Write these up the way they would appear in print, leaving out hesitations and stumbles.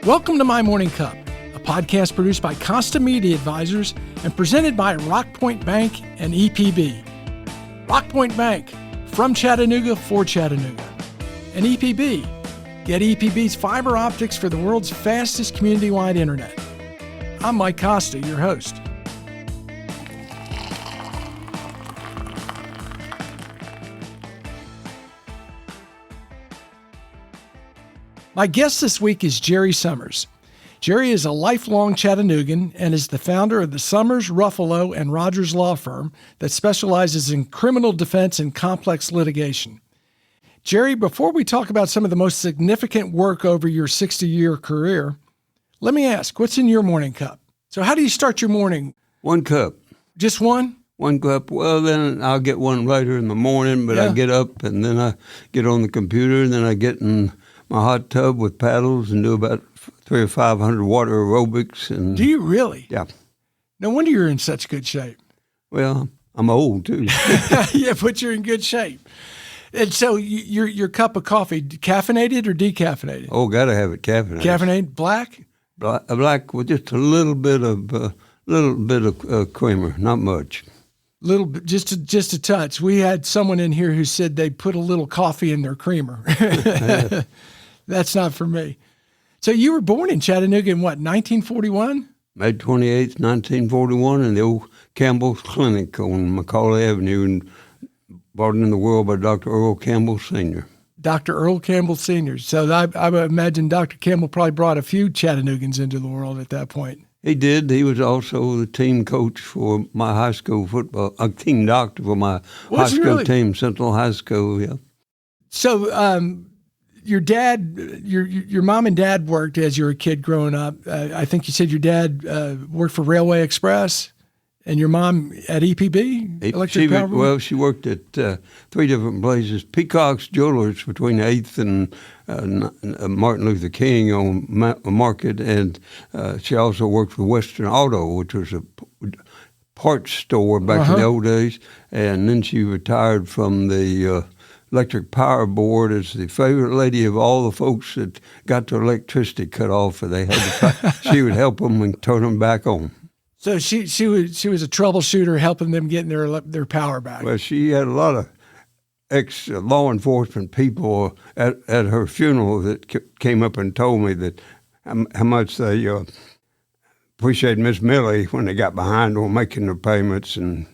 Welcome to My Morning Cup, a podcast produced by Costa Media Advisors and presented by Rockpoint Bank and EPB. Rockpoint Bank, from Chattanooga for Chattanooga. And EPB, get EPB's fiber optics for the world's fastest community-wide internet. I'm Mike Costa, your host. My guest this week is Jerry Summers. Jerry is a lifelong Chattanoogan and is the founder of the Summers, Ruffalo, and Rogers law firm that specializes in criminal defense and complex litigation. Jerry, before we talk about some of the most significant work over your 60-year career, let me ask, what's in your morning cup? So how do you start your morning? One cup. Just one? One cup. Well, then I'll get one later in the morning, but I get up and then I get on the computer and then I get in my hot tub with paddles and do about 300 or 500 water aerobics. And do you really? Yeah. No wonder you're in such good shape. Well, I'm old too. Yeah, but you're in good shape. And so your cup of coffee, caffeinated or decaffeinated? Oh, gotta have it caffeinated. Caffeinated, black? Black with just a little bit of creamer, not much. Little bit, just a touch. We had someone in here who said they put a little coffee in their creamer. That's not for me. So you were born in Chattanooga in what, 1941? May 28th, 1941, in the old Campbell's Clinic on McCauley Avenue, and brought in the world by Dr. Earl Campbell Sr. Dr. Earl Campbell Sr. So I imagine Dr. Campbell probably brought a few Chattanoogans into the world at that point. He did. He was also the team coach for my high school football, a team doctor for my high school team, Central High School, yeah. So your dad, your mom and dad worked as you were a kid growing up. I think you said your dad worked for Railway Express and your mom at EPB? She worked at three different places. Peacock's Jewelers between 8th and Martin Luther King on Market, and she also worked for Western Auto, which was a parts store back in the old days. And then she retired from the Electric Power Board as the favorite lady of all the folks that got their electricity cut off. They had she would help them and turn them back on. So she was a troubleshooter, helping them get their power back. Well, she had a lot of ex-law enforcement people at her funeral that came up and told me that how much they appreciated Miss Millie when they got behind on making their payments. And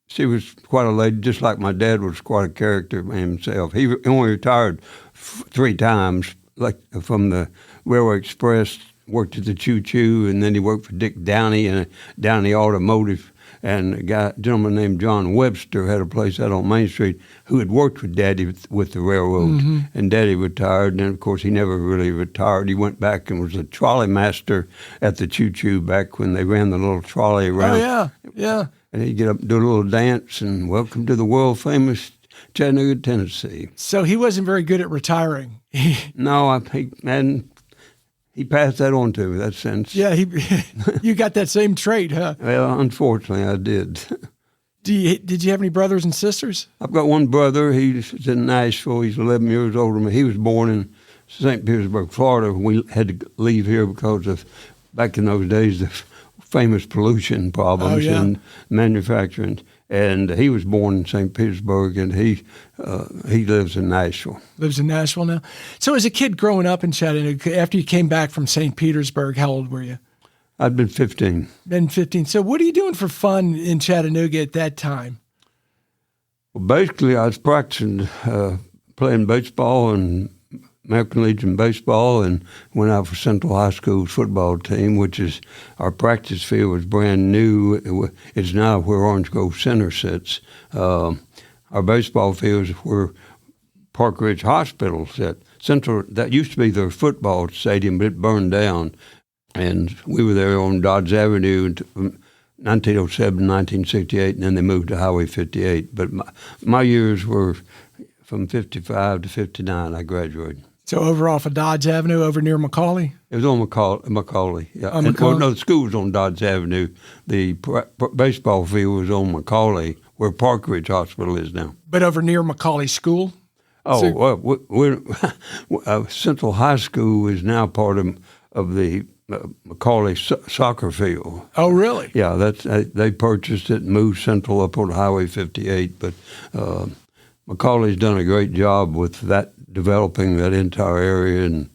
she was quite a lady, just like my dad was quite a character himself. He only retired 3 times, like from the Railway Express. Worked at the Choo Choo, and then he worked for Dick Downey and Downey Automotive. And a gentleman named John Webster had a place out on Main Street who had worked with Daddy with the railroad. Mm-hmm. And Daddy retired, and of course he never really retired. He went back and was a trolley master at the Choo Choo back when they ran the little trolley around. Oh, yeah. And he'd get up and do a little dance, and welcome to the world-famous Chattanooga, Tennessee. So he wasn't very good at retiring. No, he passed that on to me, that sense. Yeah, you got that same trait, huh? Well, unfortunately, I did. Did you have any brothers and sisters? I've got one brother. He's in Nashville. He's 11 years older than me. He was born in St. Petersburg, Florida. We had to leave here because of, back in those days, the famous pollution problems and manufacturing. And he was born in St. Petersburg, and he lives in Nashville. Lives in Nashville now? So as a kid growing up in Chattanooga, after you came back from St. Petersburg, how old were you? I'd been 15. Been 15. So what are you doing for fun in Chattanooga at that time? Well, basically, I was practicing playing baseball and American Legion baseball, and went out for Central High School's football team, which is, our practice field was brand new. It's now where Orange Grove Center sits. Our baseball fields were Park Ridge Hospital set. Central, that used to be their football stadium, but it burned down. And we were there on Dodge Avenue from 1907 to 1968, and then they moved to Highway 58. But my years were from 55 to 59, I graduated. So over off of Dodge Avenue, over near McCauley? It was on McCauley, yeah. McCauley? No, the school was on Dodge Avenue. The baseball field was on McCauley, where Park Ridge Hospital is now. But over near McCauley School? Oh, well, Central High School is now part of of the Macaulay soccer field. Oh, really? Yeah, they purchased it and moved Central up on Highway 58. But Macaulay's done a great job with that, developing that entire area, and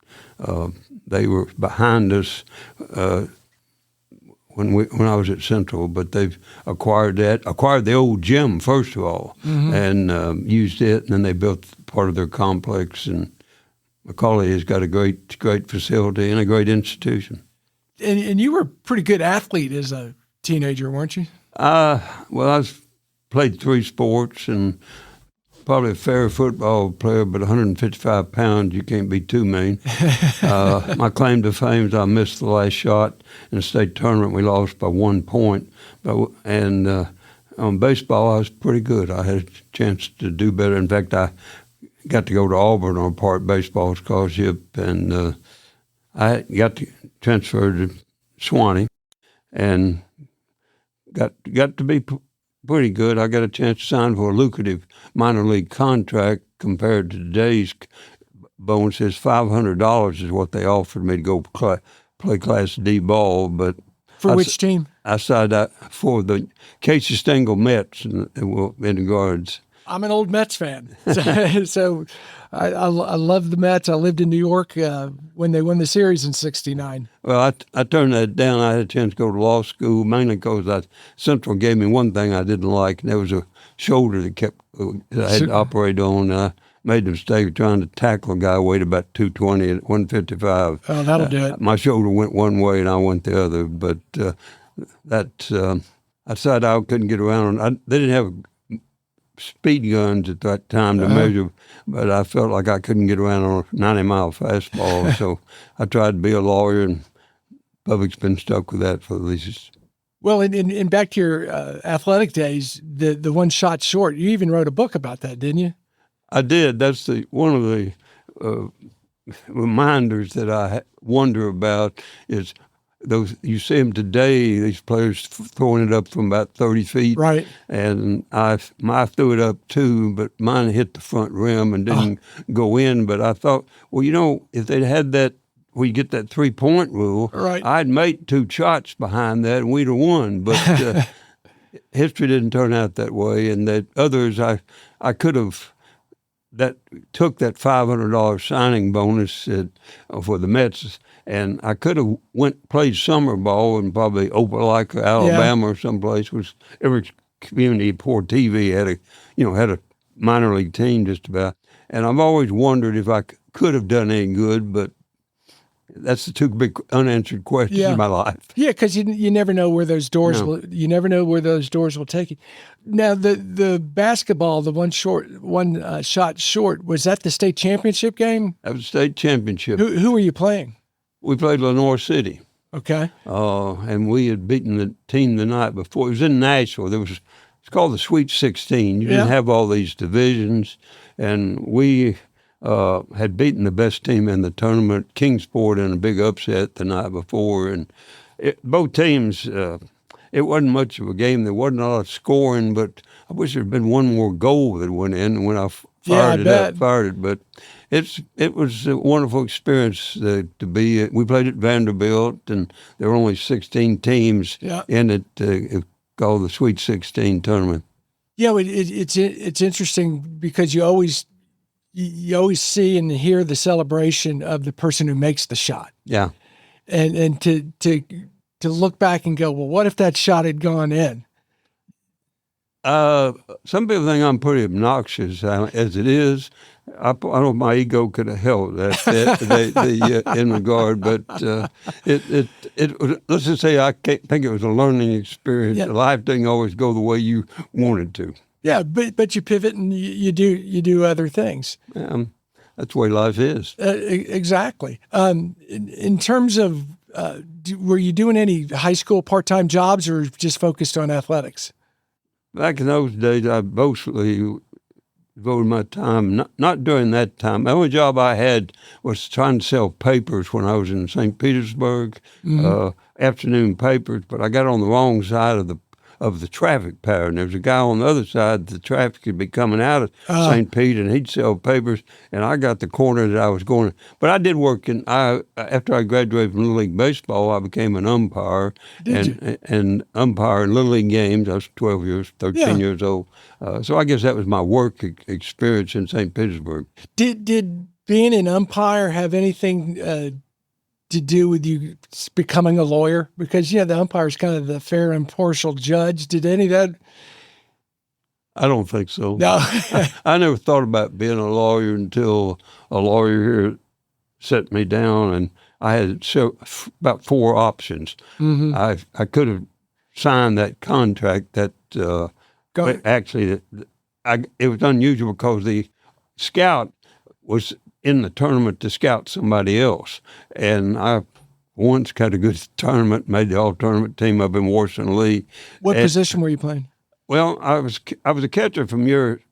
they were behind us when I was at Central. But they've acquired the old gym first of all, and used it, and then they built part of their complex. And Macaulay has got a great facility and a great institution. And you were a pretty good athlete as a teenager, weren't you? Well, I played 3 sports and probably a fair football player, but 155 pounds, you can't be too mean. My claim to fame is I missed the last shot in a state tournament. We lost by 1 point. And on baseball, I was pretty good. I had a chance to do better. In fact, I got to go to Auburn on a part baseball scholarship, and I got to transfer to Swanee and got to be pretty good. I got a chance to sign for a lucrative minor league contract compared to today's bonuses. $500 is what they offered me to go play Class D ball. But for which team? I signed up for the Casey Stengel Mets in the guards. I'm an old Mets fan, so I love the Mets. I lived in New York when they won the series in '69. Well, I turned that down. I had a chance to go to law school, mainly because Central gave me one thing I didn't like, and that was a shoulder that I had to operate on. I made the mistake of trying to tackle a guy who weighed about 220 at 155. Oh, that'll do it. My shoulder went one way, and I went the other. But I decided I couldn't get around. They didn't have speed guns at that time to measure, but I felt like I couldn't get around on a 90-mile fastball, so I tried to be a lawyer, and public's been stuck with that for at least. Well, and back to your athletic days, the one shot short, you even wrote a book about that, didn't you? I did. That's one of the reminders that I wonder about is those, you see them today, these players throwing it up from about 30 feet. Right. And I threw it up too, but mine hit the front rim and didn't go in. But I thought, well, if they'd had that, we get that 3-point rule, right, I'd made 2 shots behind that and we'd have won. But history didn't turn out that way. And that others, I could have, that took that $500 signing bonus for the Mets, and I could have played summer ball in probably Opelika, Alabama, or someplace. Every community poor TV had a minor league team just about. And I've always wondered if I could have done any good, but that's the 2 big unanswered questions in my life. Yeah, because you never know where those doors you never know where those doors will take you. Now the basketball, the one shot short, was that the state championship game? That was the state championship. Who were you playing? We played Lenore City. Okay. And we had beaten the team the night before. It was in Nashville. It's called the Sweet 16. You didn't have all these divisions, and we had beaten the best team in the tournament, Kingsport, in a big upset the night before. And both teams, it wasn't much of a game. There wasn't a lot of scoring, but I wish there had been one more goal that went in when I fired it. But it was a wonderful experience to be. We played at Vanderbilt, and there were only 16 teams in it, called the Sweet 16 tournament. Yeah, it's interesting because you always see and hear the celebration of the person who makes the shot. Yeah, and to look back and go, well, what if that shot had gone in? Some people think I'm pretty obnoxious as it is. I don't know if my ego could have held that in regard, but let's just say I think it was a learning experience. Yeah. Life didn't always go the way you wanted to. Yeah, but you pivot and you do other things. That's the way life is. Exactly. In terms of, were you doing any high school part-time jobs or just focused on athletics? Back in those days, I mostly devoted my time, not during that time. The only job I had was trying to sell papers when I was in St. Petersburg, afternoon papers, but I got on the wrong side of of the traffic pattern. There was a guy on the other side. The traffic would be coming out of St. Pete, and he'd sell papers. And I got the corner that I was going. But I did work after I graduated from Little League baseball, I became an umpire and umpire in Little League games. I was 13 years old. So I guess that was my work experience in St. Petersburg. Did being an umpire have anything to do with you becoming a lawyer? Because, the umpire is kind of the fair and impartial judge. Did any of that? I don't think so. No. I never thought about being a lawyer until a lawyer here set me down, and I had about 4 options. Mm-hmm. I could have signed that contract that actually it was unusual because the scout was in the tournament to scout somebody else. And I once got a good tournament, made the all-tournament team up in Washington Lee. What position were you playing? Well, I was a catcher from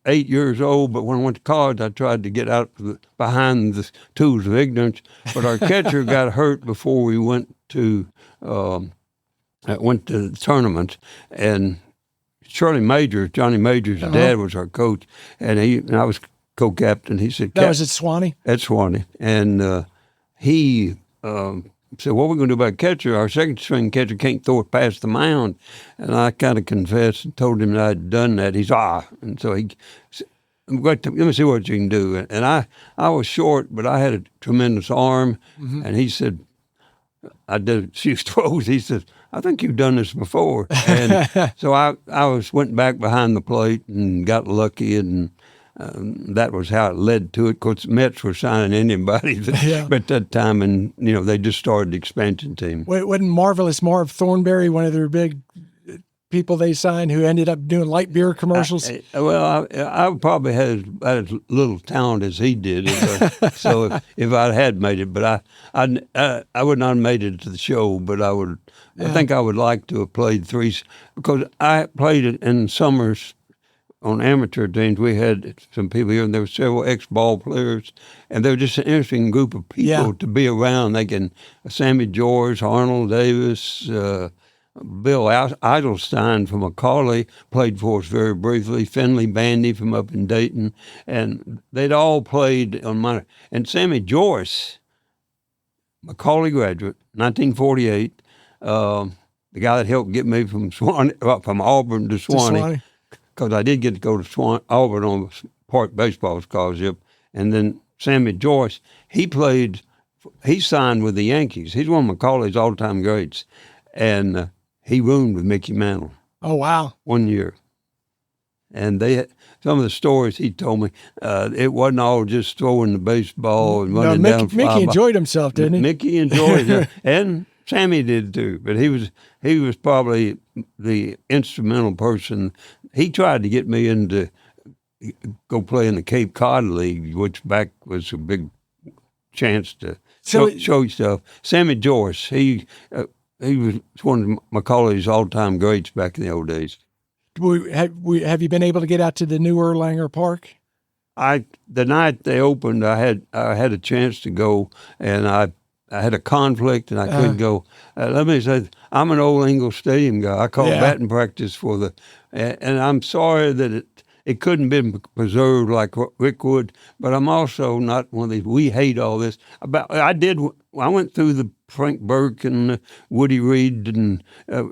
8 years old, but when I went to college, I tried to get out behind the tools of ignorance. But our catcher got hurt before we went to the tournament, and Johnny Major's dad was our coach, and I was co-captain. He said, "That was at Swanee." At Swanee, and he said, "What are we going to do about catcher? Our second string catcher can't throw it past the mound." And I kind of confessed and told him that I'd done that. He's and so he said, let me see what you can do. And I was short, but I had a tremendous arm. Mm-hmm. And he said, I did a few throws. He said, "I think you've done this before." And so I went back behind the plate and got lucky, and that was how it led to it. Of course, Mets were signing anybody at that time, and they just started the expansion team. Wasn't Marvelous Marv Thornberry one of their big people they signed who ended up doing light beer commercials? I probably had as little talent as he did. So if I had made it, but I would not have made it to the show. But I would. Yeah. I think I would like to have played 3 because I played it in summers. On amateur teams, we had some people here, and there were several ex-ball players, and they were just an interesting group of people to be around. Sammy George, Arnold Davis, Bill Eidelstein from Macaulay played for us very briefly, Finley Bandy from up in Dayton, and they'd all played on my. And Sammy Joyce, Macaulay graduate, 1948, the guy that helped get me from Auburn to Swanee. Because I did get to go to Auburn on a Park baseball scholarship. And then Sammy Joyce, he signed with the Yankees. He's one of Macaulay's all-time greats. And he roomed with Mickey Mantle. Oh, wow. 1 year. And some of the stories he told me, it wasn't all just throwing the baseball and running down. Mickey enjoyed himself, didn't he? Mickey enjoyed it. And Sammy did too, but he was probably the instrumental person. He tried to get me into go play in the Cape Cod League, which back was a big chance to show yourself. Sammy Joyce, he was one of Macaulay's all-time greats back in the old days. Have you been able to get out to the new Erlanger Park? The night they opened, I had a chance to go, and I had a conflict and I couldn't go. Let me say, I'm an old Ingalls Stadium guy. I call batting practice and I'm sorry that it couldn't have been preserved like Rick would, but I'm also not one of these, we hate all this. I went through the Frank Burke and Woody Reed and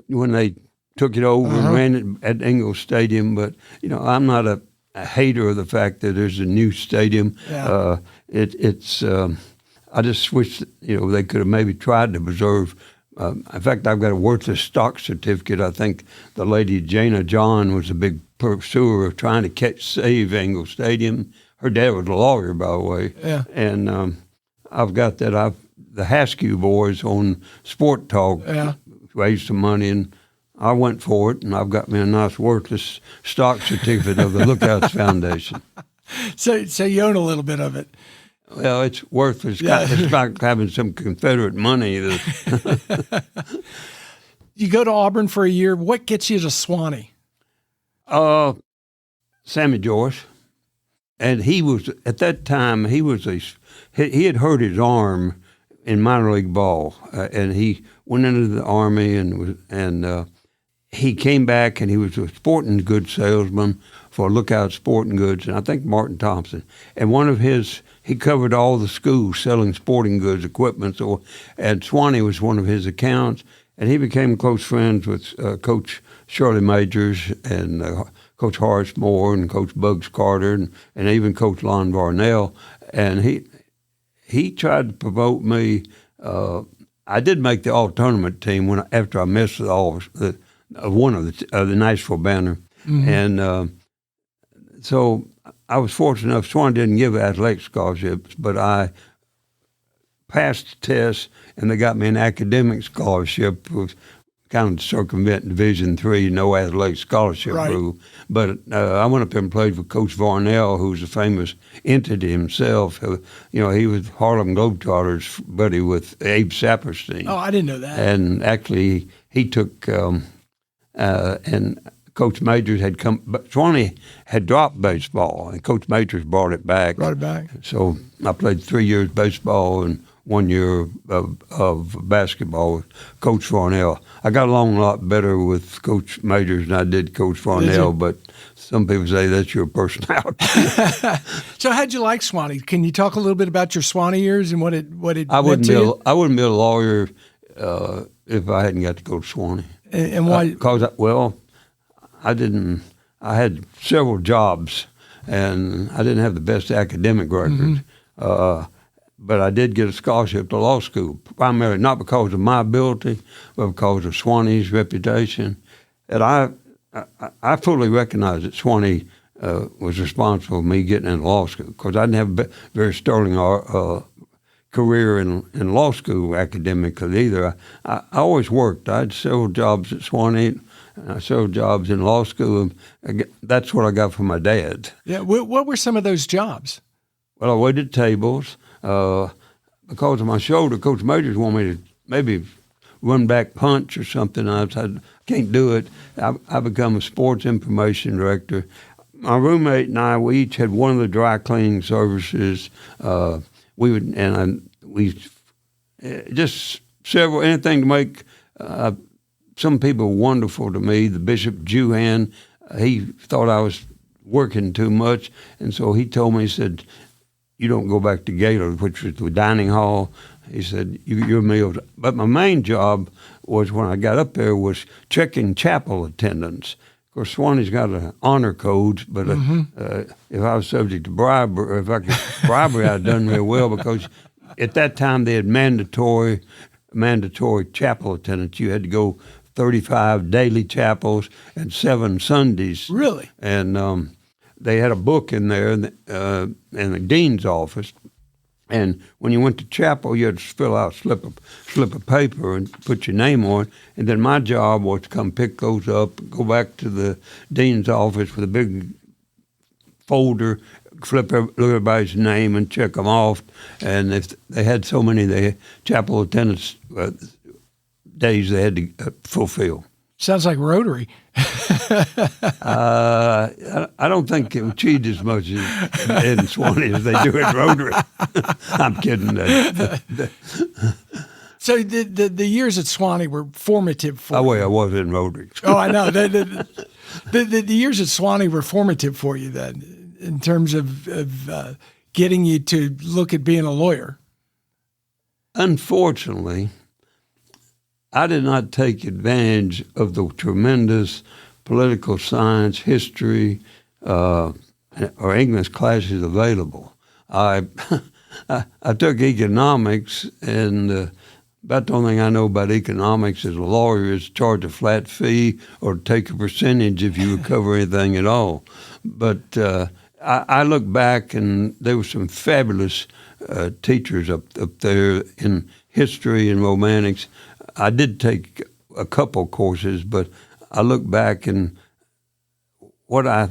when they took it over and ran it at Ingalls Stadium, but, I'm not a hater of the fact that there's a new stadium. Yeah. I just wish, they could have maybe tried to preserve. In fact, I've got a worthless stock certificate. I think the lady Jana John was a big pursuer of trying to save Ingalls Stadium. Her dad was a lawyer, by the way. Yeah. And I've got that. The Haskew boys on Sport Talk raised some money, and I went for it, and I've got me a nice worthless stock certificate of the Lookouts Foundation. So you own a little bit of it. Well, it's worthless. It's like having some Confederate money. You go to Auburn for a year. What gets you to Swanee? Sammy Joyce. And he was, at that time, he had hurt his arm in minor league ball. And he went into the Army and he came back and he was a sporting goods salesman for Lookout Sporting Goods, and I think Martin Thompson. And he covered all the schools selling sporting goods equipment. And Swanee was one of his accounts, and he became close friends with Coach Shirley Majors and Coach Horace Moore and Coach Bugs Carter and even Coach Lon Varnell. And he tried to promote me. I did make the all-tournament team after I missed one of the Nashville banner. Mm-hmm. And so I was fortunate enough. Swan didn't give athletic scholarships, but I passed the test, and they got me an academic scholarship. It was kind of circumventing Division III, no athletic scholarship rule. But I went up there and played with Coach Varnell, who's a famous entity himself. He was Harlem Globetrotters buddy with Abe Saperstein. Oh, I didn't know that. And actually, he took and Coach Majors had come, but Swanee had dropped baseball, and Coach Majors brought it back. So I played 3 years baseball and 1 year of basketball with Coach Varnell. I got along a lot better with Coach Majors than I did Coach Varnell, but some people say that's your personality. So how'd you like Swanee? Can you talk a little bit about your Swanee years and what it I meant to you? I wouldn't be a lawyer if I hadn't got to go to Swanee. And why? Because, I had several jobs, and I didn't have the best academic record. Mm-hmm. But I did get a scholarship to law school, primarily not because of my ability, but because of Swanee's reputation. And I fully recognize that Swanee was responsible for me getting into law school, because I didn't have a very sterling career in law school academically either. I always worked. I had several jobs at Swanee, several jobs in law school. That's what I got from my dad. Yeah. What were some of those jobs? Well, I waited tables. Because of my shoulder, Coach Majors wanted me to maybe run back punch or something. I said, I can't do it. I become a sports information director. My roommate and I, we each had one of the dry cleaning services. Just several, anything to make some people wonderful to me. The Bishop Juhan, he thought I was working too much, and so he told me, he said, you don't go back to Gaylor, which was the dining hall. He said, your meals. But my main job was, when I got up there, was checking chapel attendance. Of course, Swanee's got an honor code, but if I was subject to bribery, I'd done real well, because at that time they had mandatory chapel attendance. You had to go 35 daily chapels and 7 Sundays. Really? And they had a book in there in the dean's office, and when you went to chapel, you had to fill out a slip of paper and put your name on it. And then my job was to come pick those up, go back to the dean's office with a big folder, look at everybody's name and check them off. And if they had so many chapel attendance days they had to fulfill. Sounds like Rotary. I don't think it would cheat as much in Swanee as they do at Rotary. I'm kidding. So the years at Swanee were formative for you. I was in Rotary. Oh, I know. The years at Swanee were formative for you then, in terms of getting you to look at being a lawyer. Unfortunately, I did not take advantage of the tremendous political science, history, or English classes available. I took economics, and about the only thing I know about economics as a lawyer is charge a flat fee or take a percentage if you recover anything at all. But I look back, and there were some fabulous teachers up there in history and romantics. I did take a couple courses, but I look back, and what I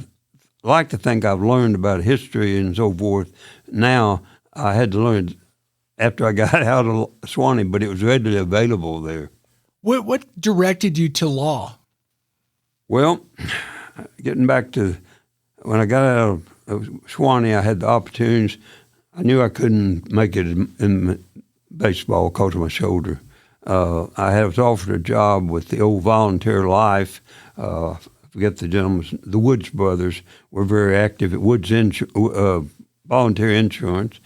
like to think I've learned about history and so forth, now I had to learn after I got out of Swanee, but it was readily available there. What directed you to law? Well, getting back to when I got out of Swanee, I had the opportunities. I knew I couldn't make it in baseball because of my shoulder. I was offered a job with the old Volunteer Life. I forget the gentleman. The Woods brothers were very active at Woods Volunteer Insurance.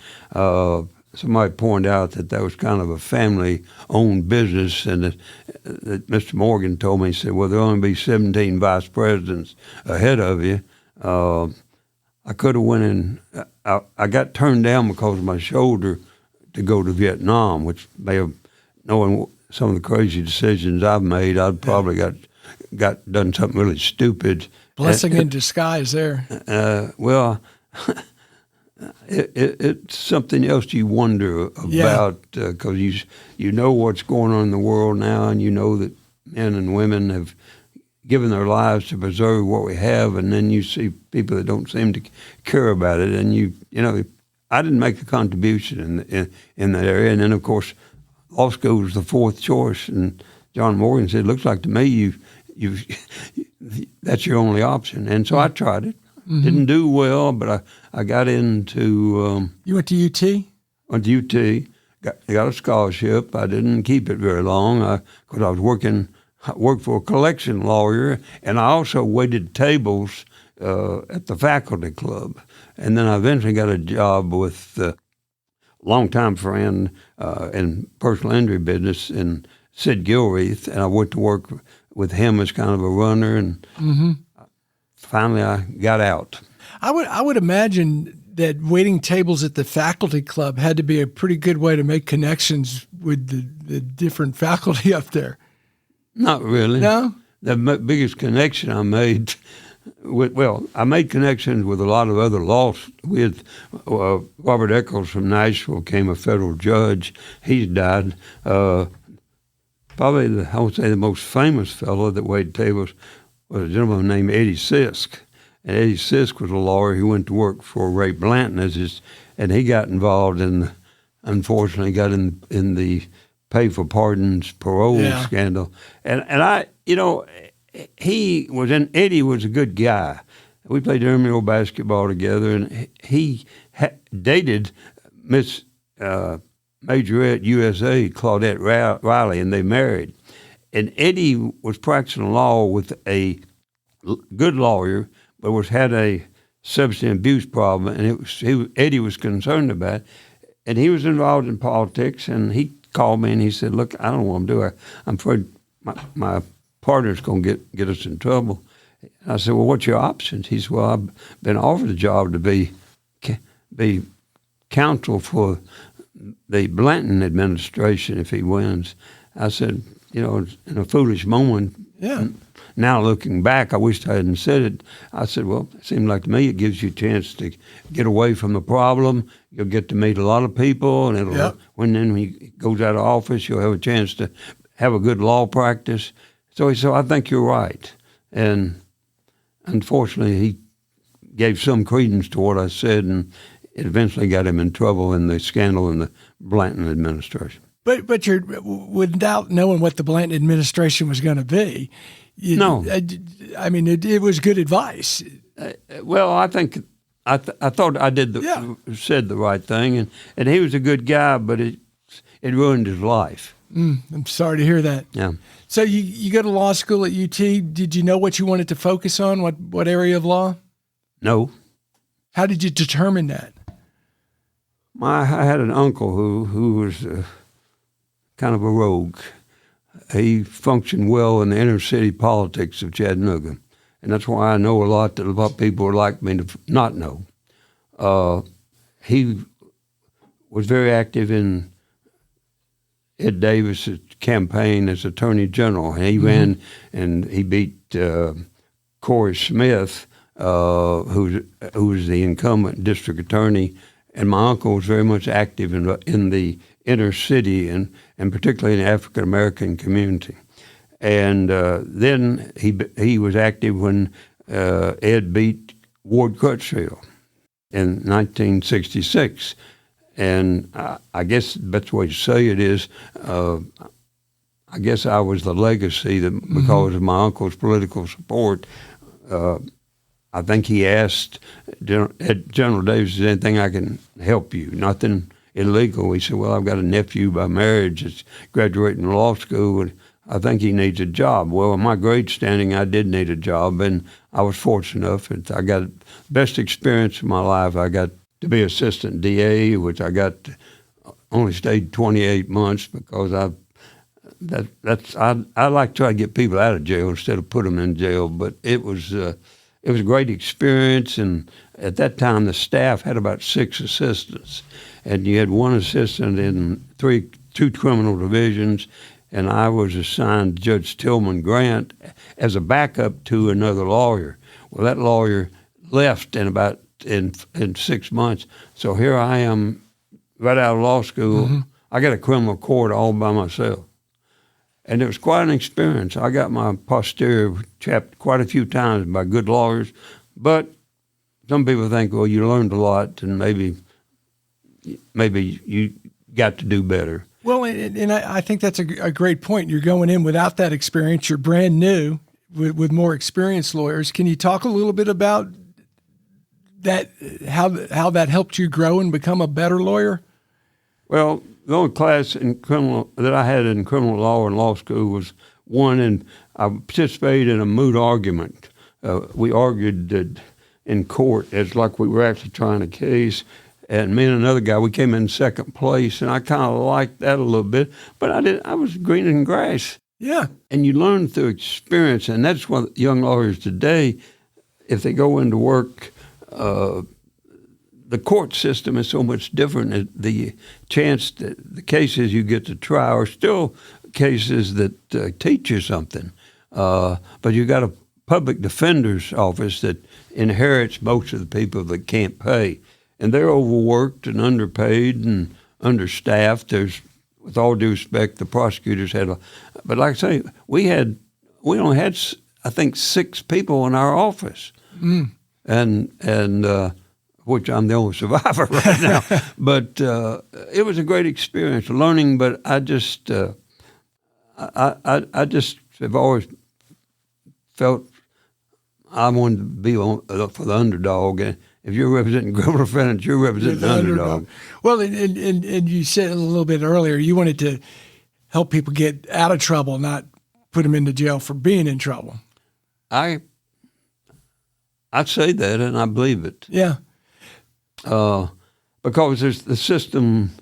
Somebody pointed out that was kind of a family-owned business, and that Mr. Morgan told me, he said, well, there'll only be 17 vice presidents ahead of you. I could have went in. I got turned down because of my shoulder to go to Vietnam, which may have, knowing some of the crazy decisions I've made, I'd probably got done something really stupid. Blessing in disguise there. Well, it's something else you wonder about, because you know what's going on in the world now, and you know that men and women have given their lives to preserve what we have, and then you see people that don't seem to care about it, and you know, I didn't make a contribution in that area, and then of course, law school was the fourth choice, and John Morgan said, "Looks like to me you that's your only option," and so I tried it. Mm-hmm. Didn't do well, but I got into. You went to UT? Went to UT. Got a scholarship. I didn't keep it very long because I worked for a collection lawyer, and I also waited tables at the faculty club. And then I eventually got a job with a longtime friend in personal injury business in Sid Gilreath, and I went to work with him as kind of a runner, and finally I got out. I would imagine that waiting tables at the faculty club had to be a pretty good way to make connections with the different faculty up there. Not really. No? The biggest connection I made I made connections with a lot of other laws. With Robert Eccles from Nashville became a federal judge. He's died. Probably, I would say, the most famous fellow that waited tables was a gentleman named Eddie Sisk. And Eddie Sisk was a lawyer who went to work for Ray Blanton and he got involved unfortunately got in the pay for pardons parole scandal. And I, Eddie was a good guy. We played intramural basketball together, and he dated Miss Majorette USA, Claudette Riley, and they married. And Eddie was practicing law with a good lawyer, but had a substance abuse problem, and Eddie was concerned about it. And he was involved in politics, and he called me and he said, "Look, I don't know what I'm doing. I'm afraid my partner's going to get us in trouble." And I said, "Well, what's your options?" He said, "Well, I've been offered a job to be counsel for the Blanton administration if he wins." I said, in a foolish moment, now looking back, I wished I hadn't said it. I said, well, it seemed like to me it gives you a chance to get away from the problem. You'll get to meet a lot of people, and when he goes out of office, you'll have a chance to have a good law practice. So he said, I think you're right. And unfortunately, he gave some credence to what I said, and it eventually got him in trouble in the scandal in the Blanton administration. But you're without knowing what the Blanton administration was going to be. No, I mean it was good advice. Well, I think I thought I said the right thing, and he was a good guy, but it ruined his life. I'm sorry to hear that. Yeah. So you go to law school at UT. Did you know what you wanted to focus on? What area of law? No. How did you determine that? I had an uncle who was kind of a rogue. He functioned well in the inner city politics of Chattanooga, and that's why I know a lot that a lot of people would like me to not know. He was very active in Ed Davis's campaign as Attorney General, and he ran and he beat Corey Smith, who was the incumbent district attorney. And my uncle was very much active in the inner city and particularly in the African American community. And then he was active when Ed beat Ward Crutchfield in 1966. And I guess the best way to say it is, I guess I was the legacy that because of my uncle's political support. I think he asked General Davis, "Is there anything I can help you?" Nothing illegal. He said, well, I've got a nephew by marriage that's graduating law school, and I think he needs a job. Well, in my grade standing, I did need a job, and I was fortunate enough. I got the best experience of my life. I got to be assistant DA, which I only stayed 28 months because I like to try to get people out of jail instead of put them in jail. But it was a great experience, and at that time the staff had about 6 assistants, and you had 1 assistant in 2 criminal divisions, and I was assigned to Judge Tillman Grant as a backup to another lawyer. Well, that lawyer left in 6 months, so here I am right out of law school. Mm-hmm. I got a criminal court all by myself. And it was quite an experience. I got my posterior chapped quite a few times by good lawyers, but some people think, well, you learned a lot, and maybe you got to do better. Well, and I think that's a great point. You're going in without that experience. You're brand new with more experienced lawyers. Can you talk a little bit about that, how that helped you grow and become a better lawyer? Well, the only class that I had in criminal law in law school was one, and I participated in a moot argument. We argued in court as like we were actually trying a case, and me and another guy, we came in second place, and I kind of liked that a little bit, but I was greening grass. Yeah. And you learn through experience, and that's what young lawyers today, if they go into work, the court system is so much different. The chance that the cases you get to try are still cases that teach you something. But you got a public defender's office that inherits most of the people that can't pay. And they're overworked and underpaid and understaffed. With all due respect, the prosecutors but like I say, we only had, I think, 6 people in our office. Mm. And which I'm the only survivor right now. But it was a great experience, learning. But I just have always felt I wanted to be for the underdog. And if you're representing criminal defendants, you're representing the underdog. Well, and you said a little bit earlier, you wanted to help people get out of trouble, not put them into jail for being in trouble. I'd say that, and I believe it. Yeah. Because there's the system,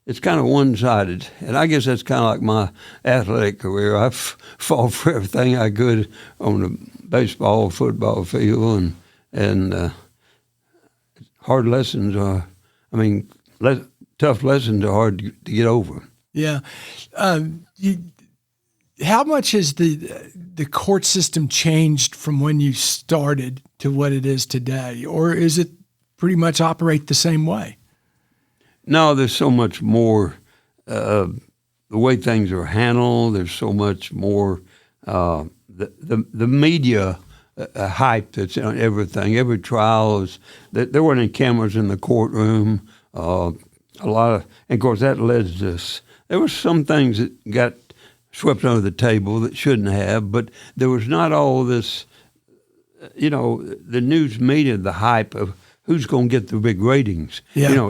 it's kind of one-sided. And I guess that's kind of like my athletic career. I fought for everything I could on the baseball, football field, and hard lessons tough lessons are hard to get over. Yeah. How much has the court system changed from when you started to what it is today? Or is it pretty much operate the same way? No, there's so much more. The way things are handled, there's so much more. The media hype that's on everything. Every trial there weren't any cameras in the courtroom. A lot of, and of course, that led to this. There were some things that got swept under the table that shouldn't have, but there was not all this. The news media, the hype of who's going to get the big ratings. Yeah.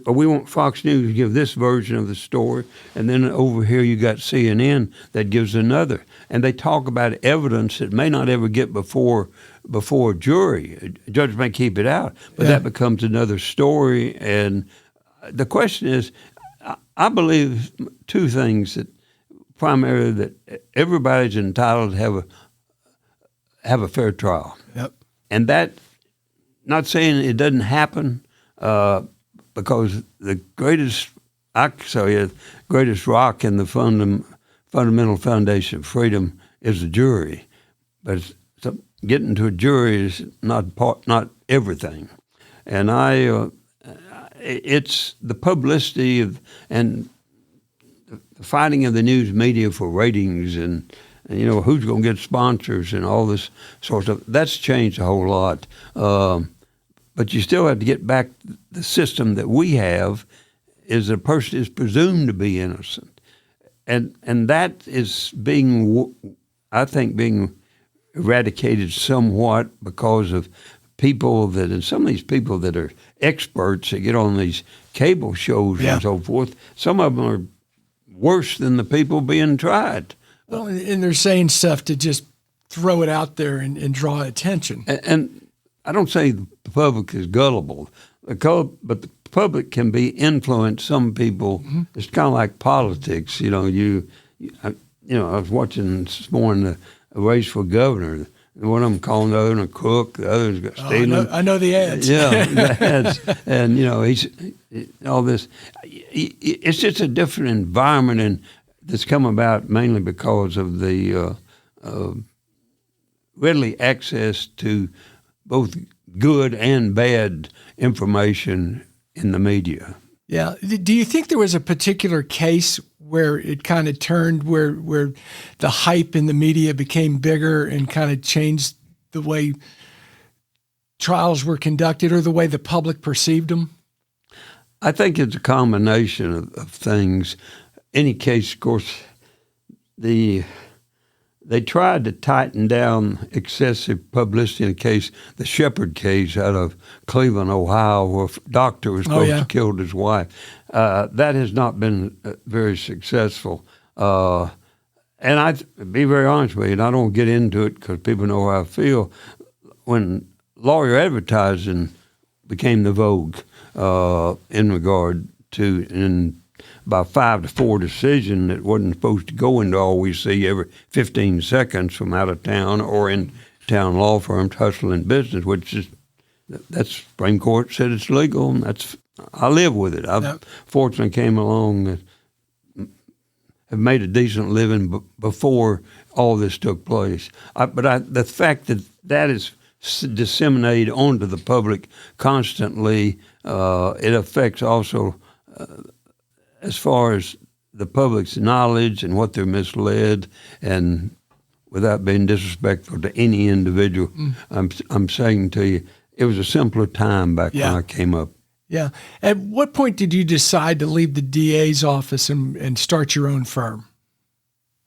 We want Fox News to give this version of the story, and then over here you got CNN that gives another. And they talk about evidence that may not ever get before a jury. A judge may keep it out, but that becomes another story. And the question is, I believe 2 things, that primarily that everybody's entitled to have a fair trial. Yep. And that, not saying it doesn't happen, because the greatest rock in the fundamental foundation of freedom is the jury. But getting to a jury is not everything. And it's the publicity and the fighting of the news media for ratings and who's going to get sponsors and all this sort of stuff. That's changed a whole lot. But you still have to get back. The system that we have is a person is presumed to be innocent. And that is being eradicated somewhat because of people that, and some of these people that are experts that get on these cable shows and so forth, some of them are worse than the people being tried. Well, and they're saying stuff to just throw it out there and draw attention. And I don't say the public is gullible, but the public can be influenced. Some people, it's kind of like politics. I was watching this morning a race for governor. One of them calling the other a crook, the other's got stealing. I know the ads. Yeah, the ads. And, he's all this. It's just a different environment, and that's come about mainly because of the readily access to both good and bad information in the media. Yeah. Do you think there was a particular case where it kind of turned, where the hype in the media became bigger and kind of changed the way trials were conducted or the way the public perceived them? I think it's a combination of things. Any case, of course, they tried to tighten down excessive publicity in a case, the Shepherd case out of Cleveland, Ohio, where a doctor was supposed to kill his wife. That has not been very successful. And I'd be very honest with you, and I don't get into it because people know how I feel. When lawyer advertising became the vogue in regard to, in about 5-4 decision that wasn't supposed to go into all we see every 15 seconds from out of town or in town law firms hustling business, which is, that's Supreme Court said it's legal, and I live with it. I've fortunately came along and have made a decent living before all this took place. But the fact that is disseminated onto the public constantly, it affects also as far as the public's knowledge and what they're misled, and without being disrespectful to any individual, I'm saying to you, it was a simpler time back when I came up. Yeah. At what point did you decide to leave the DA's office and start your own firm?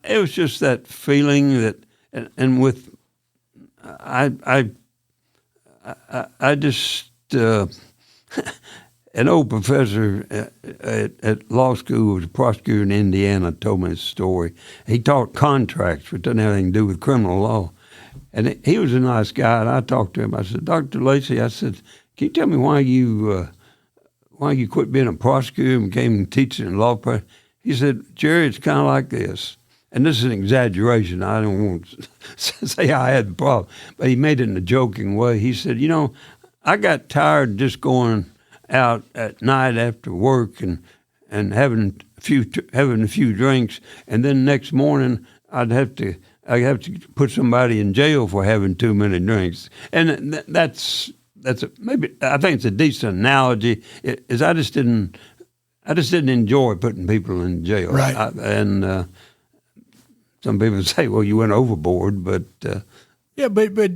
It was just that feeling that, and with, I just, an old professor at law school, was a prosecutor in Indiana, told me this story. He taught contracts, which doesn't have anything to do with criminal law. And he was a nice guy, and I talked to him. I said, Dr. Lacey, I said, can you tell me why you quit being a prosecutor and became teaching in law practice? He said, Jerry, it's kind of like this. And this is an exaggeration. I don't want to say I had the problem. But he made it in a joking way. He said, I got tired of just going out at night after work and having a few drinks, and then next morning I'd have to put somebody in jail for having too many drinks. And that's maybe I think it's a decent analogy. I just didn't enjoy putting people in jail. Right. And some people say, well, you went overboard, but but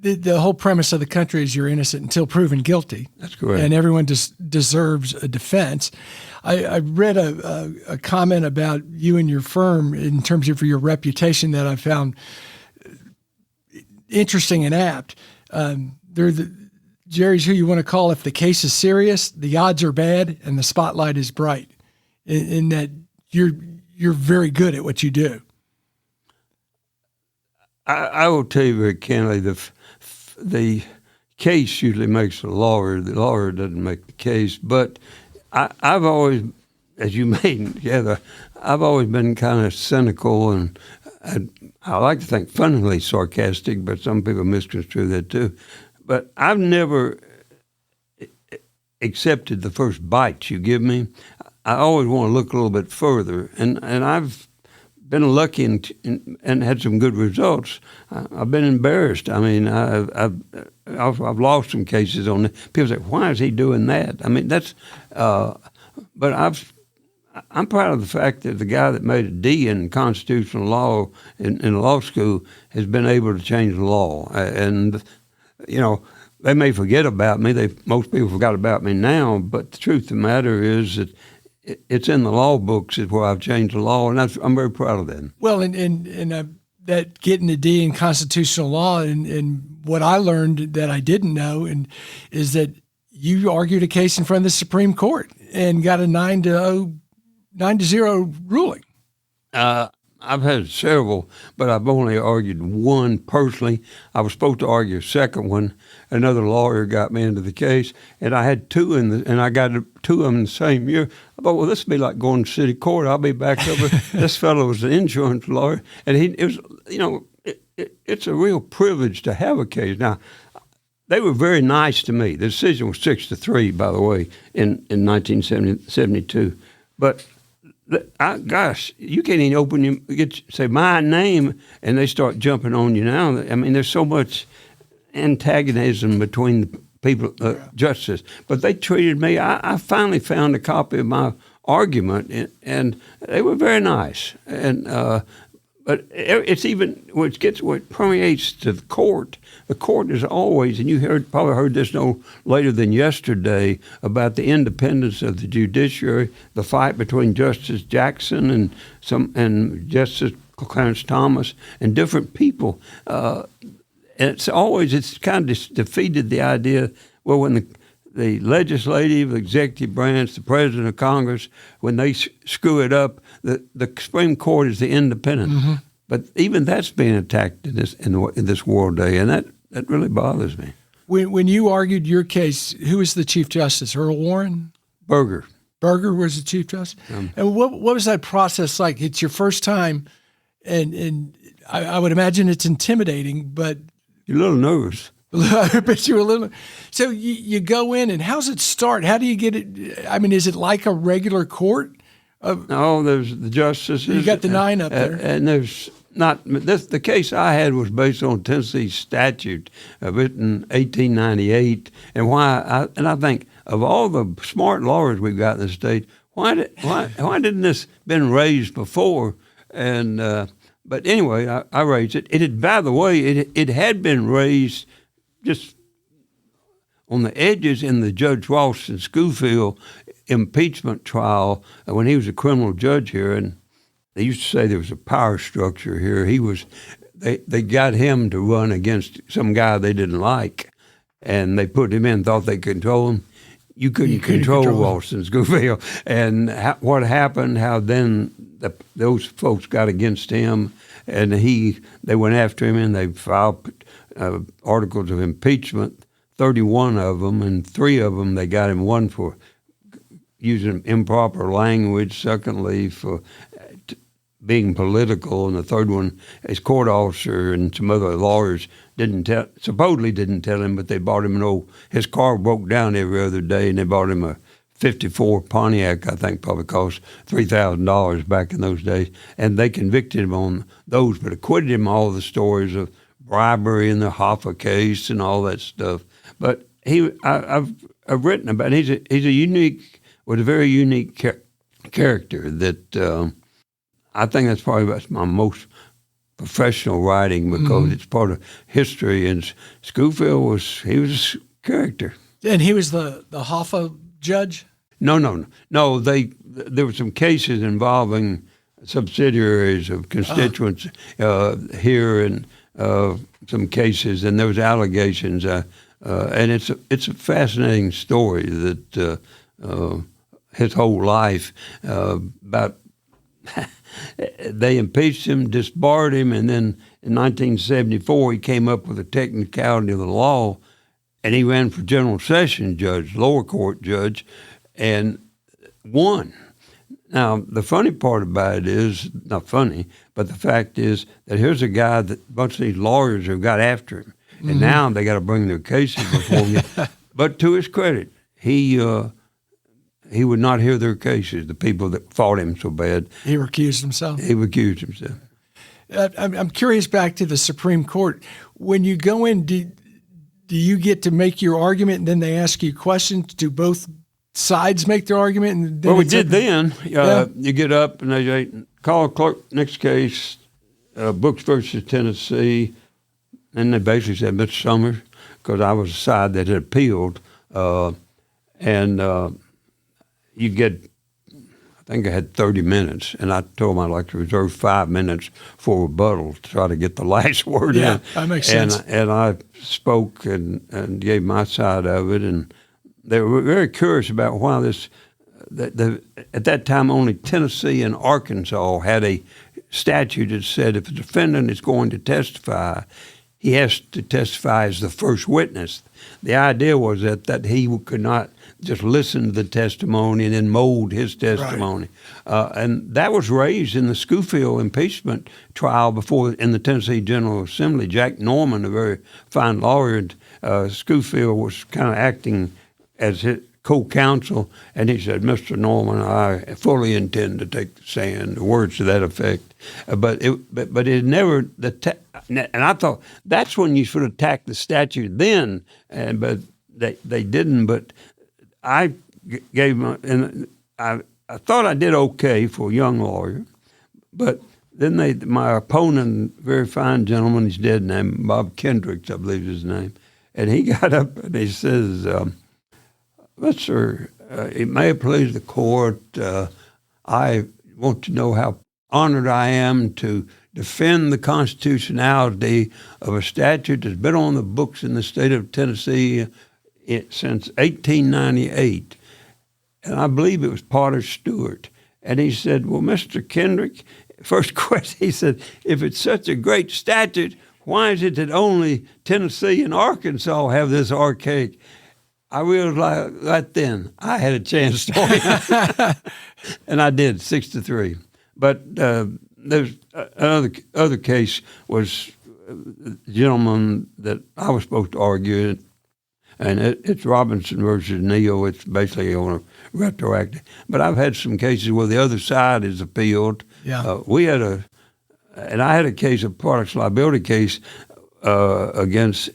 the whole premise of the country is you're innocent until proven guilty. That's correct. And everyone deserves a defense. I read a comment about you and your firm in terms of your reputation that I found interesting and apt. Jerry's who you want to call if the case is serious, the odds are bad, and the spotlight is bright. In that you're very good at what you do. I will tell you very candidly, the case usually makes the lawyer. The lawyer doesn't make the case. But I've always, as you may gather, I've always been kind of cynical, and I like to think funnily sarcastic, but some people misconstrue that too. But I've never accepted the first bite you give me. I always want to look a little bit further, and I've been lucky and had some good results. I've been embarrassed. I mean, I've lost some cases on it. People say, "Why is he doing that?" I mean, that's. But I'm proud of the fact that the guy that made a D in constitutional law in law school has been able to change the law. And they may forget about me. Most people forgot about me now. But the truth of the matter is that it's in the law books is where I've changed the law, and I'm very proud of that. Well, and that getting a D in constitutional law, and what I learned that I didn't know, and is that you argued a case in front of the Supreme Court and got a 9-0 ruling. I've had several, but I've only argued one personally. I was supposed to argue a second one. Another lawyer got me into the case, and I had two and I got two of them the same year. I thought, well, this will be like going to city court. I'll be back over. This fellow was an insurance lawyer, and it was, it's a real privilege to have a case. Now, they were very nice to me. The decision was 6-3, by the way, in 1972. But gosh, you can't even open say my name, and they start jumping on you now. I mean, there's so much antagonism between the people, justices. But they treated me. I finally found a copy of my argument, and they were very nice. And but it's even what permeates to the court. The court is always, and you probably heard this no later than yesterday, about the independence of the judiciary, the fight between Justice Jackson and Justice Clarence Thomas and different people. And it's kind of defeated the idea. Well, when the legislative, executive branch, the president of Congress, when they screw it up, the Supreme Court is the independent. Mm-hmm. But even that's being attacked in this world day, and that really bothers me. When you argued your case, who was the Chief Justice? Earl Warren? Berger. Berger was the Chief Justice? And what was that process like? It's your first time, and I would imagine it's intimidating, but... You're a little nervous. I bet you were a little... So you go in, and how's it start? How do you get it? I mean, is it like a regular court? No, there's the justices. You got the 9 up there. And there's... The case I had was based on Tennessee statute written in 1898, and I think of all the smart lawyers we've got in the state, why didn't this been raised before? And but anyway, I raised it. It had, by the way, it had been raised just on the edges in the Judge Ralston Schofield impeachment trial when he was a criminal judge here, and they used to say there was a power structure here. They got him to run against some guy they didn't like, and they put him in, thought they could control him. You couldn't control Ralston Schofield. And what happened, how then those folks got against him, and they went after him, and they filed articles of impeachment, 31 of them, and 3 of them they got him, one for using improper language, secondly for being political, and the third one, his court officer and some other lawyers supposedly didn't tell him, but they bought him his car broke down every other day, and they bought him a 54 Pontiac, I think probably cost $3,000 back in those days, and they convicted him on those, but acquitted him all the stories of bribery in the Hoffa case and all that stuff. But I've written about it. He's a very unique character that I think that's probably my most professional writing because it's part of history. And Schofield was a character. And he was the Hoffa judge? No. There were some cases involving subsidiaries of constituents here, and some cases, and there was allegations. And it's a fascinating story that his whole life about. They impeached him, disbarred him, and then in 1974 he came up with a technicality of the law, and he ran for general session judge, lower court judge, and won. Now, the funny part about it is, not funny, but the fact is that here's a guy that a bunch of these lawyers have got after him, and now they got to bring their cases before him. But to his credit, he would not hear their cases, the people that fought him so bad. He recused himself? He recused himself. I'm curious, back to the Supreme Court. When you go in, do you get to make your argument and then they ask you questions? Do both sides make their argument? And then we did then. You get up and they say, call a clerk, next case, Brooks versus Tennessee. And they basically said, Mr. Summers, because I was the side that had appealed. You get, I think I had 30 minutes, and I told him I'd like to reserve 5 minutes for rebuttal to try to get the last word in. Yeah, that makes sense. And I spoke and gave my side of it, and they were very curious about why this. At that time, only Tennessee and Arkansas had a statute that said if a defendant is going to testify, he has to testify as the first witness. The idea was that he could not just listen to the testimony and then mold his testimony. Right. And that was raised in the Schofield impeachment trial before in the Tennessee General Assembly. Jack Norman, a very fine lawyer, Schofield was kind of acting as his co-counsel, and he said, "Mr. Norman, I fully intend to take the stand," words to that effect. But it never, and I thought that's when you should attack the statute then, but they didn't. But I gave them, and I thought I did okay for a young lawyer, but then my opponent, very fine gentleman, he's dead now, Bob Kendricks, I believe is his name, and he got up and he says, "Mr. It may have pleased the court. I want to know how honored I am to defend the constitutionality of a statute that's been on the books in the state of Tennessee since 1898. And I believe it was Potter Stewart." And he said, "Well, Mr. Kendrick," first question, he said, "if it's such a great statute, why is it that only Tennessee and Arkansas have this archaic?" I realized right then I had a chance to win, and I did 6-3. But there's other case was the gentleman that I was supposed to argue, and it's Robinson versus Neal. It's basically on a retroactive. But I've had some cases where the other side is appealed. Yeah. I had a case, a products liability case against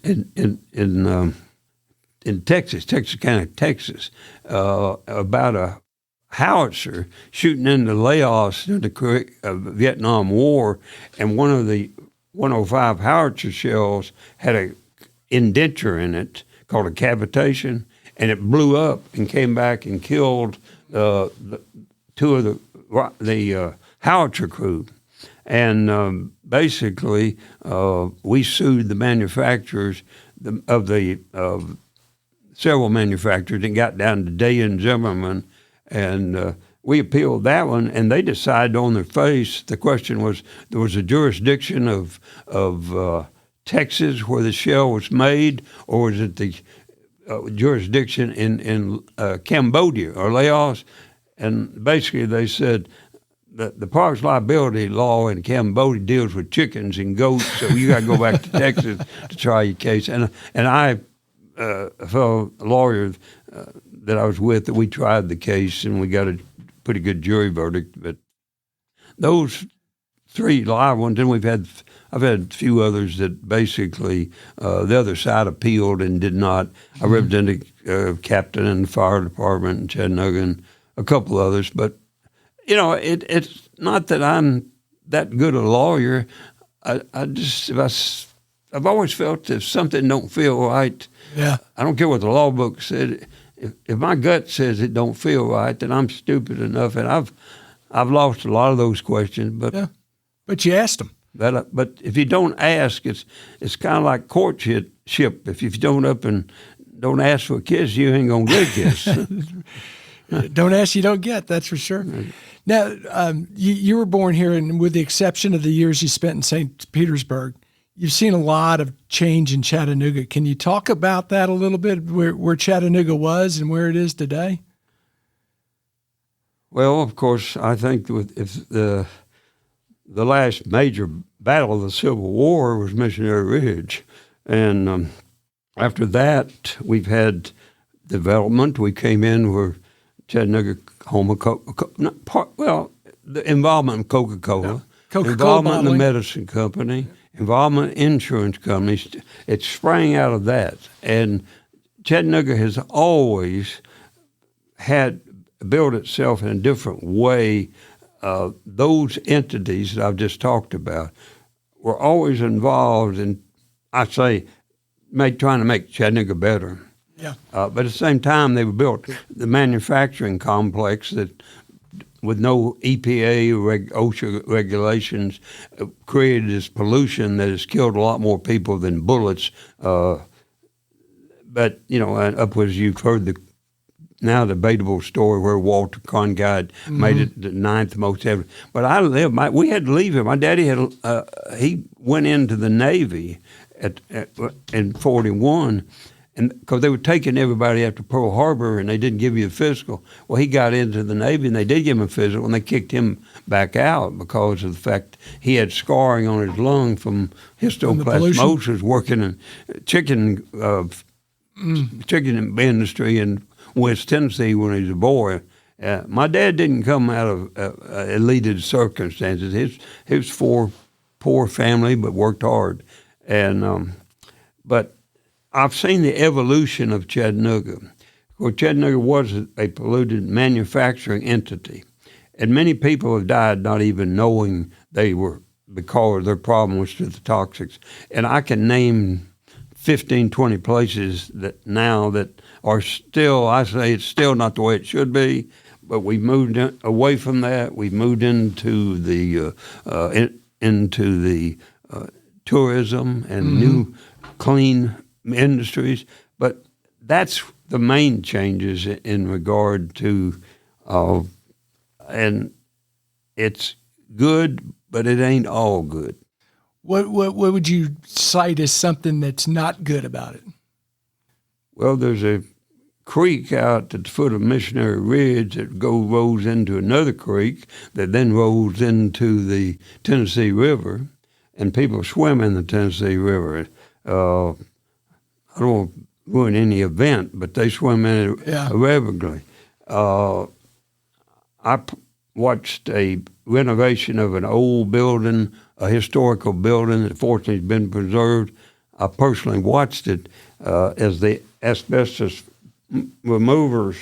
in Texas, Texarkana, Texas, about a howitzer shooting into Laos in the Vietnam War, and one of the 105 howitzer shells had a indenture in it called a cavitation, and it blew up and came back and killed two of the howitzer crew. And basically, we sued the manufacturers of several manufacturers and got down to Day and Zimmerman, and we appealed that one, and they decided on their face. The question was, there was a jurisdiction of Texas where the shell was made, or was it the jurisdiction in Cambodia or Laos? And basically they said that the products liability law in Cambodia deals with chickens and goats, so you got to go back to Texas to try your case. And I, a fellow lawyer that I was with, that we tried the case and we got a pretty good jury verdict. But those three live ones, and I've had a few others that basically the other side appealed and did not. I represented a captain in the fire department in Chattanooga and a couple others. But it's not that I'm that good a lawyer. I've always felt if something don't feel right, yeah, I don't care what the law book said. If my gut says it don't feel right, then I'm stupid enough. And I've lost a lot of those questions. But yeah. But you asked them. But if you don't ask, it's kind of like courtship. If you don't ask for a kiss, you ain't gonna get a kiss. Don't ask, you don't get. That's for sure. Right. Now, you were born here, and with the exception of the years you spent in St. Petersburg, you've seen a lot of change in Chattanooga. Can you talk about that a little bit, where Chattanooga was and where it is today? Well, of course, I think if the last major battle of the Civil War was Missionary Ridge, and after that, we've had development. We came in where Chattanooga, the involvement in Coca-Cola, involvement in the medicine company, involvement in insurance companies. It sprang out of that. And Chattanooga has always built itself in a different way. Those entities that I've just talked about were always involved in, trying to make Chattanooga better. Yeah. But at the same time, they built the manufacturing complex that with no EPA OSHA regulations, created this pollution that has killed a lot more people than bullets. But, and upwards, you've heard the now debatable story where Walter Cronkite made it the ninth most ever. But we had to leave him. My daddy he went into the Navy in 41, and because they were taking everybody after Pearl Harbor and they didn't give you a physical. Well, he got into the Navy and they did give him a physical, and they kicked him back out because of the fact he had scarring on his lung from histoplasmosis working in chicken industry in West Tennessee when he was a boy. My dad didn't come out of elite circumstances. He was poor family, but worked hard. And but I've seen the evolution of Chattanooga. Well, Chattanooga was a polluted manufacturing entity, and many people have died not even knowing they were, because their problem was to the toxics. And I can name 15, 20 places that are still, I say it's still not the way it should be, but we moved away from that. We moved into the tourism and new clean industries. But that's the main changes in regard to, and it's good, but it ain't all good. What would you cite as something that's not good about it? Well, there's a creek out at the foot of Missionary Ridge that rolls into another creek that then rolls into the Tennessee River, and people swim in the Tennessee River. I don't want to ruin any event, but they swim in it regularly. I watched a renovation of an old building, a historical building that fortunately has been preserved. I personally watched it as the asbestos removers,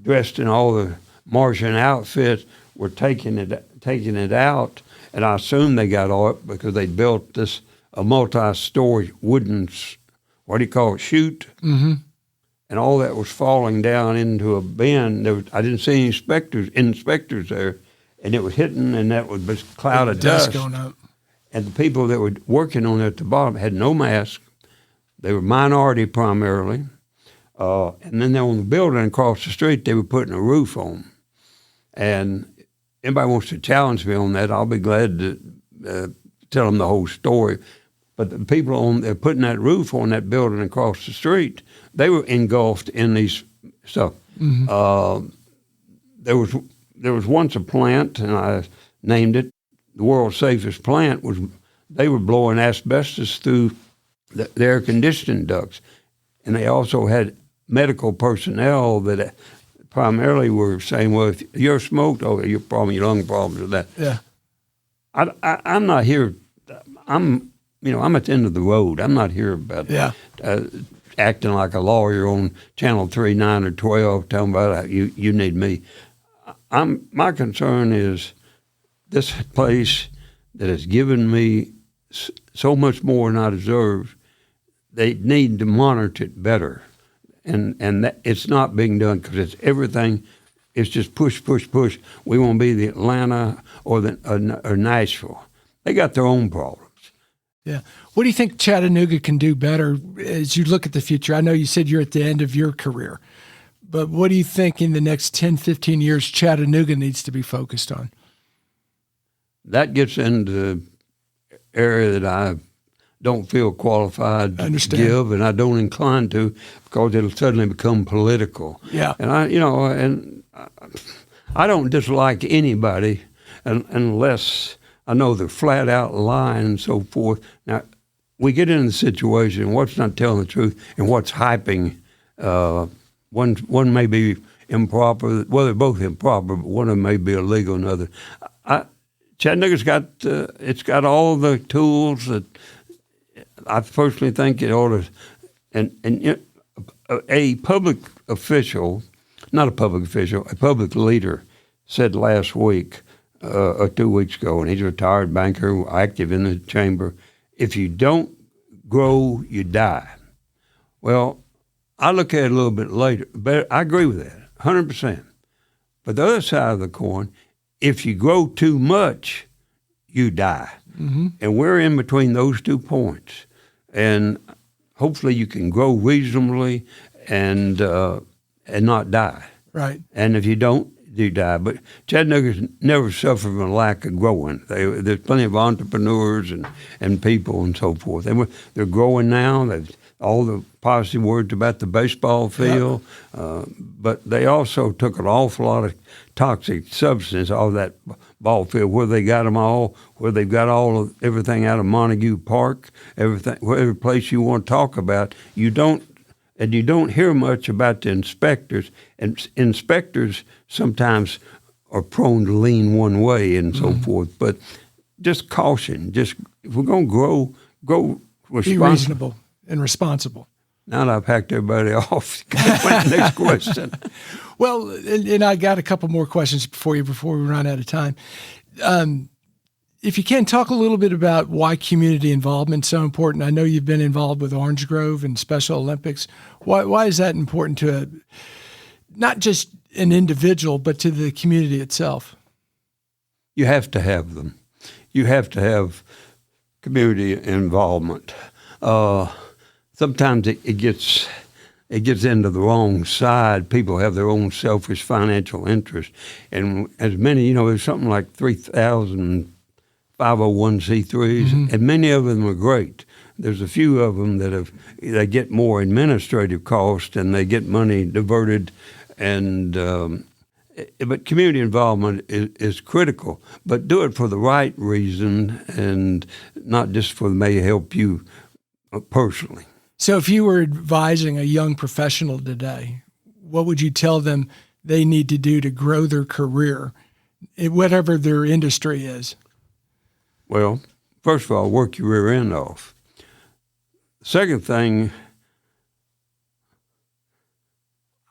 dressed in all the Martian outfits, were taking it out, and I assume they got out because they built this a multi-story wooden, chute, and all that was falling down into a bin. I didn't see any inspectors there, and it was hitting, and that was a cloud of dust going up. And the people that were working on it at the bottom had no mask. They were minority primarily. And then on the building across the street, they were putting a roof on. And anybody wants to challenge me on that, I'll be glad to tell them the whole story. But the people they're putting that roof on that building across the street, they were engulfed in these stuff. There was once a plant, and I named it the world's safest plant. They were blowing asbestos through the air conditioning ducts, and they also had medical personnel that primarily were saying, "Well, if you're smoked, your lung problems or that." Yeah, I'm not here. I'm at the end of the road. I'm not here about acting like a lawyer on Channel 3, 9, or 12, talking about how you need me. My concern is this place that has given me so much more than I deserve. They need to monitor it better, and that, it's not being done because it's everything. It's just push. We want to be the Atlanta or Nashville. They got their own problems. Yeah. What do you think Chattanooga can do better as you look at the future? I know you said you're at the end of your career, but what do you think in the next 10, 15 years Chattanooga needs to be focused on? That gets into the area that I don't feel qualified to give, and I don't incline to, because it'll suddenly become political. Yeah. And I don't dislike anybody unless I know they're flat out lying and so forth. Now, we get into the situation, what's not telling the truth and what's hyping. One may be improper. Well, they're both improper, but one of them may be illegal. Another. Chattanooga's got it's got all the tools that I personally think it ought to. And a public official, not a public official, a public leader said last week or 2 weeks ago, and he's a retired banker, active in the chamber, if you don't grow, you die. Well, I look at it a little bit later, but I agree with that, 100%. But the other side of the coin if you grow too much, you die. Mm-hmm. And we're in between those 2 points. And hopefully you can grow reasonably and not die. Right. And if you don't, you die. But Chattanooga's never suffered from a lack of growing. There's plenty of entrepreneurs and people and so forth. They're growing now. They've all the positive words about the baseball field, but they also took an awful lot of toxic substance off that ball field where they got them all, where they've got everything out of Montague Park, every place you want to talk about. You don't hear much about the inspectors, and inspectors sometimes are prone to lean one way and so forth. But just caution. Just if we're going to grow be reasonable and responsible. Now that I've packed everybody off, next question. Well, and I got a couple more questions before we run out of time. If you can, talk a little bit about why community involvement is so important. I know you've been involved with Orange Grove and Special Olympics. Why is that important to not just an individual, but to the community itself? You have to have them. You have to have community involvement. Sometimes it gets into the wrong side. People have their own selfish financial interest. And as many, there's something like 3,000 501c3s, and many of them are great. There's a few of them that they get more administrative cost and they get money diverted. But community involvement is critical. But do it for the right reason and not just for may help you personally. So if you were advising a young professional today, what would you tell them they need to do to grow their career, whatever their industry is? Well, first of all, work your rear end off. Second thing,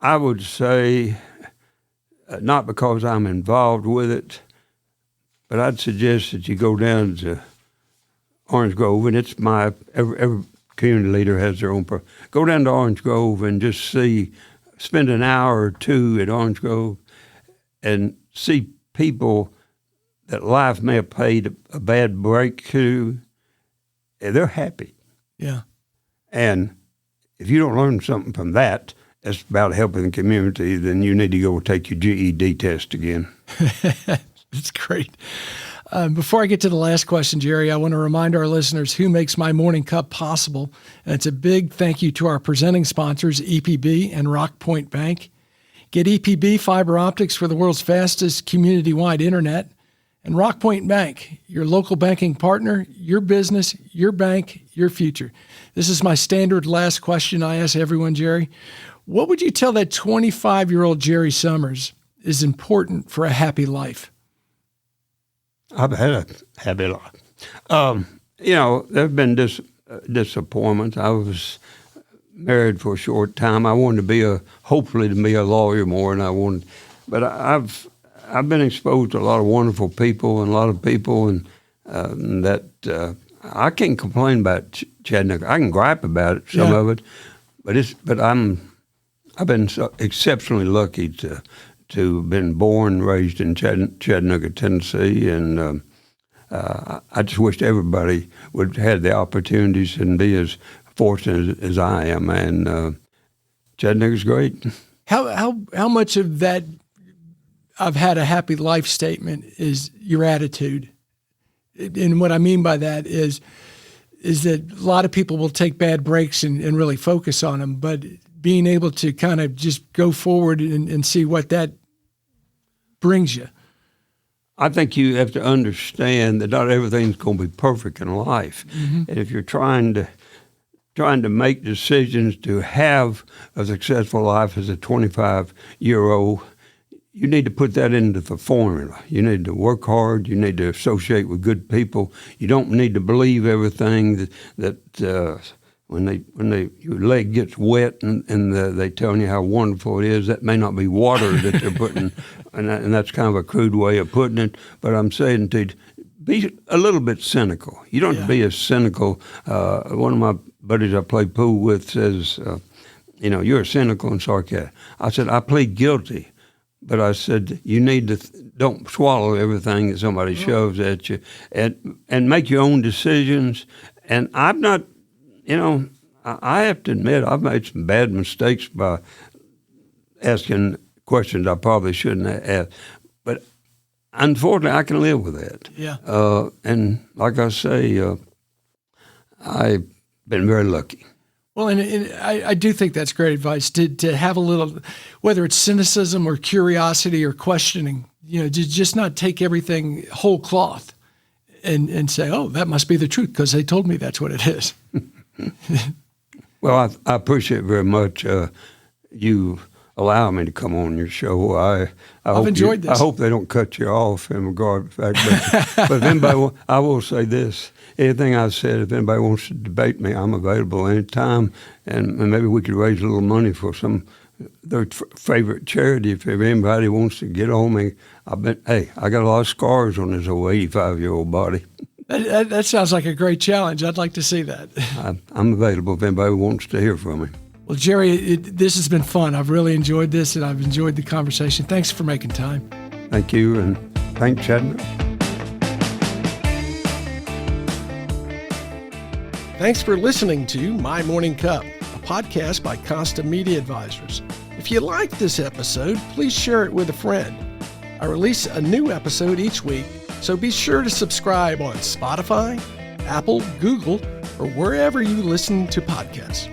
I would say, not because I'm involved with it, but I'd suggest that you go down to Orange Grove, and it's every community leader has their own. Go down to Orange Grove and just spend an hour or two at Orange Grove and see people that life may have paid a bad break to. They're happy. Yeah. And if you don't learn something from that, that's about helping the community, then you need to go take your GED test again. That's great. Before I get to the last question, Jerry, I want to remind our listeners who makes my morning cup possible. And it's a big thank you to our presenting sponsors, EPB and Rock Point Bank. Get EPB fiber optics for the world's fastest community-wide internet. And Rock Point Bank, your local banking partner, your business, your bank, your future. This is my standard last question I ask everyone, Jerry. What would you tell that 25-year-old Jerry Summers is important for a happy life? I've had a happy life. There have been disappointments. I was married for a short time. I wanted to hopefully to be a lawyer more, but I've been exposed to a lot of wonderful people and a lot of people, and that I can't complain about Chattanooga. I can gripe about it, some of it, but I've been so exceptionally lucky to have been born and raised in Chattanooga, Tennessee, and I just wish everybody would have the opportunities and be as fortunate as I am. And Chattanooga's great. How much of that I've had a happy life statement is your attitude? And what I mean by that is that a lot of people will take bad breaks and really focus on them, but being able to kind of just go forward and see what that brings you. I think you have to understand that not everything's going to be perfect in life. Mm-hmm. And if you're trying to make decisions to have a successful life as a 25-year-old, you need to put that into the formula. You need to work hard. You need to associate with good people. You don't need to believe everything that when your leg gets wet and they tell you how wonderful it is. That may not be water that they're putting, and that's kind of a crude way of putting it. But I'm saying to be a little bit cynical. You don't have to be as cynical. One of my buddies I play pool with says, you're cynical and sarcastic. I said, I plead guilty. but I said, you need to don't swallow everything that somebody shoves at you, and make your own decisions. And I'm not, I have to admit, I've made some bad mistakes by asking questions I probably shouldn't have asked. But unfortunately, I can live with that. Yeah. And like I say, I've been very lucky. Well, and I do think that's great advice to have a little, whether it's cynicism or curiosity or questioning, to just not take everything whole cloth and say, oh, that must be the truth because they told me that's what it is. Well, I appreciate very much you allow me to come on your show. I've enjoyed this. I hope they don't cut you off in regard to that. But if anybody, I will say this. Anything I've said, if anybody wants to debate me, I'm available anytime. And maybe we could raise a little money for their favorite charity. If anybody wants to get on me, I got a lot of scars on this old 85-year-old body. That sounds like a great challenge. I'd like to see that. I'm available if anybody wants to hear from me. Well, Jerry, this has been fun. I've really enjoyed this, and I've enjoyed the conversation. Thanks for making time. Thank you, and thanks, Chattanooga. Thanks for listening to My Morning Cup, a podcast by Constant Media Advisors. If you liked this episode, please share it with a friend. I release a new episode each week, so be sure to subscribe on Spotify, Apple, Google, or wherever you listen to podcasts.